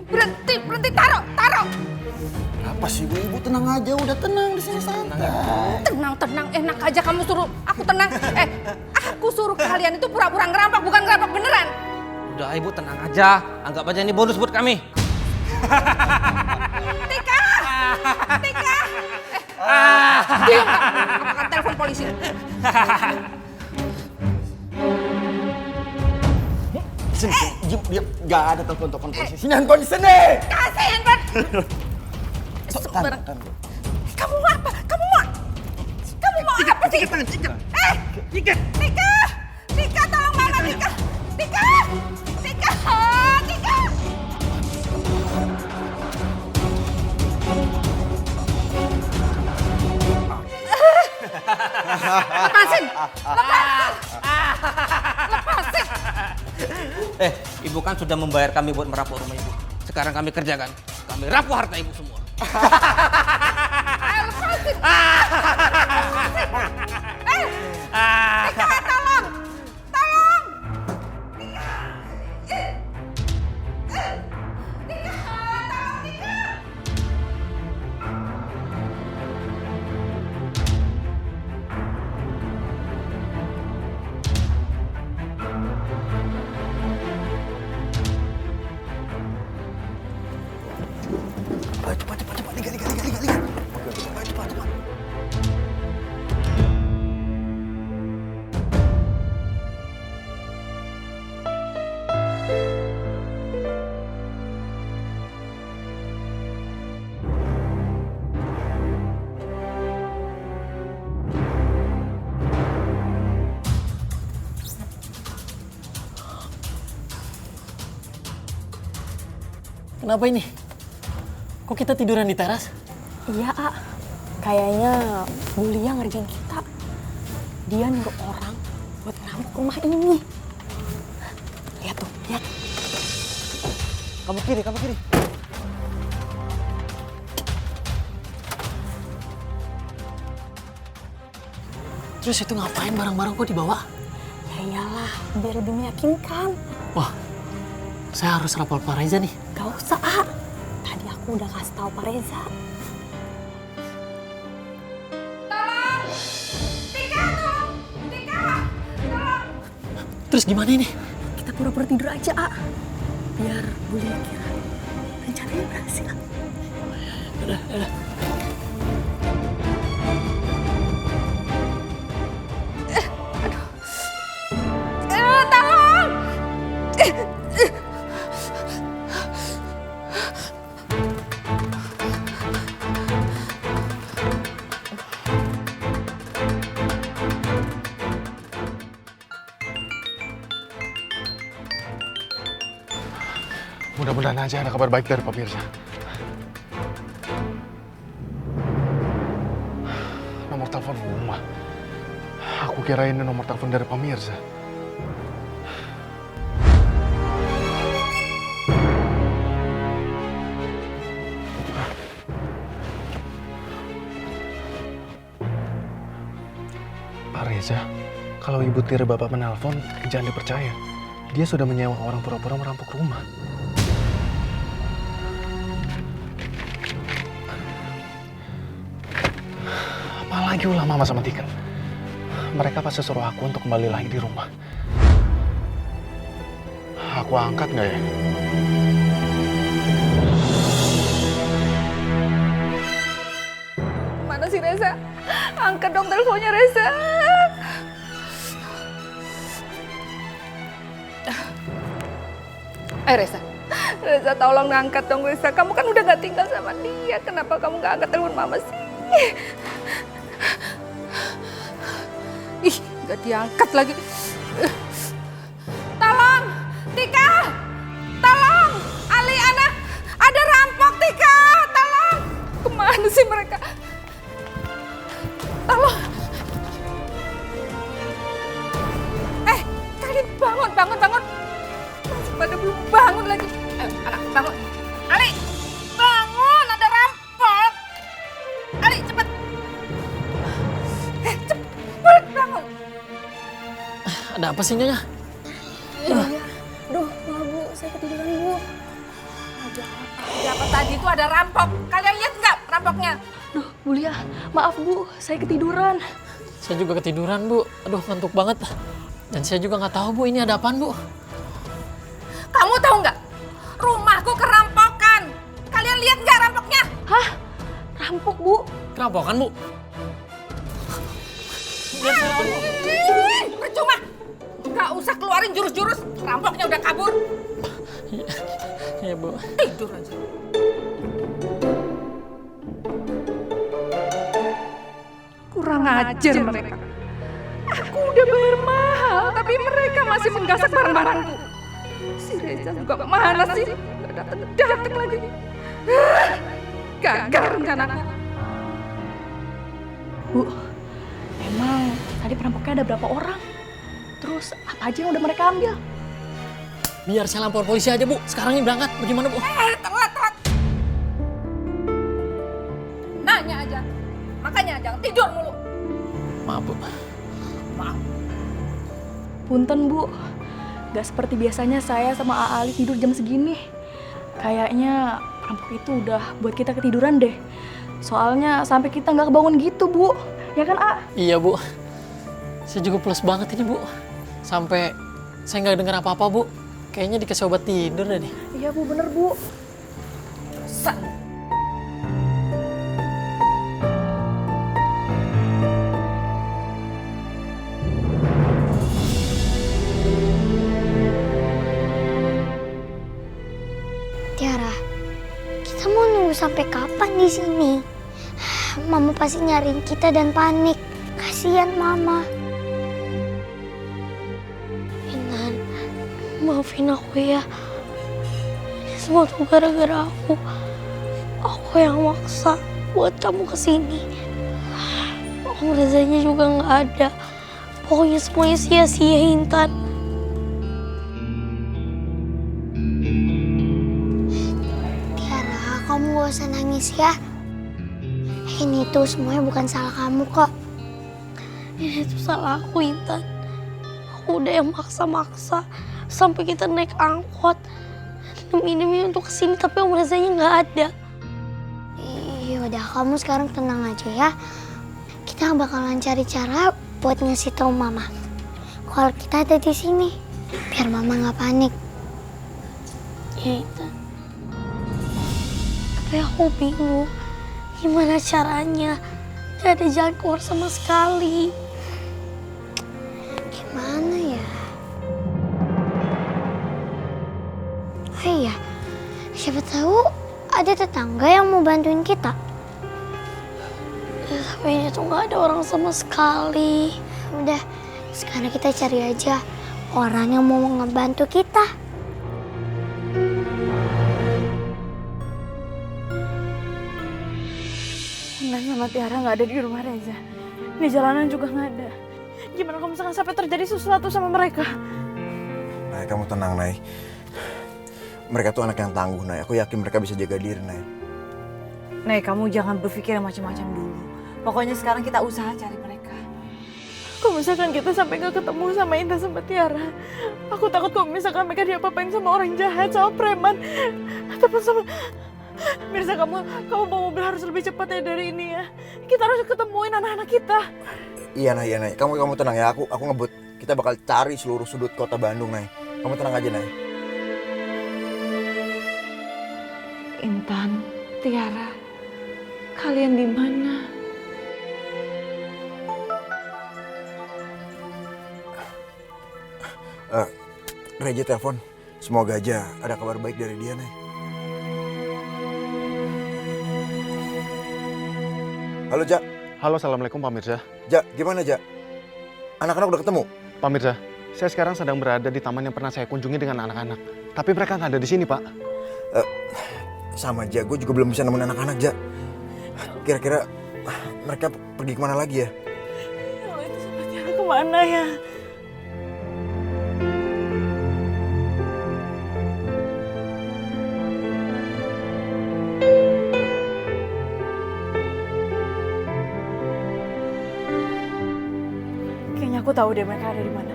Berhenti, taruh. Apa sih ibu tenang aja, udah tenang di sini santai. Tenang, enak aja kamu suruh aku tenang. Aku suruh kalian itu pura-pura ngerampok, bukan ngerampok beneran. Udah ibu tenang aja, anggap aja ini bonus buat kami. Tika! Diam nggak? Aku akan telepon polisi. Sini, diam. Gak ada telepon polisi. Sini handphone di sini. Kasih handphone. Tahan. Kamu mau apa? Kamu mau apa sih? Tika, tolong mama, Tika. Lepasin. Ibu kan sudah membayar kami buat merampok rumah ibu. Sekarang kami kerjakan. Kami rampok harta ibu semua. Lepasin. Tika, tolong. Cepat. Lihat. Cepat. Kenapa ini? Kok kita tiduran di teras? Iya, A. Kayaknya Bulia ngerjain kita. Dia nyuruh orang buat ngerampok rumah ini. Lihat tuh, lihat. Kamu kiri. Terus itu ngapain barang-barang kok dibawa? Ya iyalah, biar lebih meyakinkan. Wah, saya harus rapor Pak Reza nih. Gak usah, A. Tadi aku udah kasih tahu Pak Reza. Terus gimana ini? Kita pura-pura tidur aja, A. Biar Bulia kira rencananya berhasil. Udah. Tolong. Mudah-mudahan aja ada kabar baik dari Pak Mirza. Nomor telepon rumah. Aku kira ini nomor telepon dari Pak Mirza. Pak Reza, kalau Ibu Tiri Bapak menelpon, jangan dipercaya. Dia sudah menyewa orang pura-pura merampok rumah. Apalagi ulah Mama sama Tika. Mereka pasti suruh aku untuk kembali lagi di rumah. Aku angkat nggak ya? Mana sih Reza? Angkat dong teleponnya Reza. Reza tolong angkat dong Reza. Kamu kan udah gak tinggal sama dia. Kenapa kamu gak angkat telepon mama sih? Ih, gak diangkat lagi. Tolong, Tika! Tolong, Ali anak, ada rampok Tika! Tolong! Kemana sih mereka? Tolong! Kalian bangun! Masih pada belum bangun lagi. Anak, bangun. Ali, bangun, ada rampok. Ali, cepet. Cepet bangun. Ada apa sih Nyonya? Iya. Duh, malah Bu, saya ketiduran Bu. Ada apa tadi itu ada rampok. Kalian lihat nggak rampoknya? Duh, Bu Lia, maaf Bu, saya ketiduran. Saya juga ketiduran, Bu. Aduh, ngantuk banget. Dan saya juga nggak tahu, Bu, ini ada apaan, Bu? Kamu tahu nggak? Rumahku kerampokan. Kalian lihat nggak rampoknya? Hah? Rampok, Bu? Kerampokan, Bu? Percuma. Nggak usah keluarin jurus-jurus. Rampoknya udah kabur. Iya, Bu. Tidur aja. Kurang ajar mereka. Aku udah bayar mahal, tapi mereka masih menggasak barang-barangku. Si Reza juga mana sih? Gak datang lagi. Gagal rencanaku. Bu, emang tadi perampoknya ada berapa orang? Terus apa aja yang udah mereka ambil? Biar saya lapor polisi aja, Bu. Sekarang ini berangkat. Bagaimana, Bu? Telat. Nanya aja. Makanya jangan tidur mulu. Maaf, Bu. Maaf. Punten, Bu. Gak seperti biasanya saya sama Ali tidur jam segini. Kayaknya perampok itu udah buat kita ketiduran deh. Soalnya sampai kita nggak kebangun gitu, Bu. Ya kan, A? Iya, Bu. Saya juga plus banget ini, Bu. Sampai saya nggak dengar apa-apa, Bu. Kayaknya dikasih obat tidur deh nih. Iya, Bu, bener, Bu. Tiara, kita mau nunggu sampai kapan di sini? Mama pasti nyariin kita dan panik. Kasihan Mama. Intan, maafin aku ya. Ini semua tuh gara-gara aku. Aku yang maksa buat kamu kesini. Om Rezanya juga nggak ada. Pokoknya semuanya sia-sia, Intan. Tiara, kamu gak usah nangis ya. Ini tuh semuanya bukan salah kamu kok. Ini tuh salah aku, Intan. Aku udah yang maksa-maksa sampai kita naik angkot demi untuk kesini, tapi Om Rezanya nggak ada. Iya, udah kamu sekarang tenang aja ya. Kita bakalan cari cara buat ngasih tahu Mama kalau kita ada di sini, biar Mama nggak panik. Ya, Intan. Tapi aku bingung. Gimana caranya? Gak ada jalan keluar sama sekali. Gimana ya? Oh iya, siapa tahu ada tetangga yang mau bantuin kita. Ya, tapi ini tuh gak ada orang sama sekali. Udah, sekarang kita cari aja orang yang mau ngebantu kita. Intan sama Tiara nggak ada di rumah Reza. Di jalanan juga nggak ada. Gimana kalau misalkan sampai terjadi sesuatu sama mereka? Nay, kamu tenang, Nay. Mereka tuh anak yang tangguh, Nay. Aku yakin mereka bisa jaga diri, Nay. Nay, kamu jangan berpikir yang macam-macam dulu. Pokoknya sekarang kita usaha cari mereka. Kalau misalkan kita sampai nggak ketemu sama Intan sama Tiara, aku takut kalau misalkan mereka diapa-apain sama orang jahat, sama preman, ataupun sama... Mirza, kamu bawa mobil harus lebih cepat ya dari ini ya. Kita harus ketemuin anak-anak kita. Iya, Nay. Kamu tenang ya. Aku ngebut. Kita bakal cari seluruh sudut kota Bandung, Nay. Kamu tenang aja, Nay. Intan, Tiara, kalian di mana? Reja telepon. Semoga aja ada kabar baik dari dia, Nay. Halo, Ja. Halo, Assalamualaikum Pak Mirza. Ja, gimana, Ja? Anak-anak udah ketemu? Pak Mirza, saya sekarang sedang berada di taman yang pernah saya kunjungi dengan anak-anak. Tapi mereka nggak ada di sini, Pak. Sama, Ja. Gue juga belum bisa nemuin anak-anak, Ja. Kira-kira mereka pergi kemana lagi ya? Kalau itu sama Tiara kemana ya? Kayaknya aku tahu deh mereka ada di mana.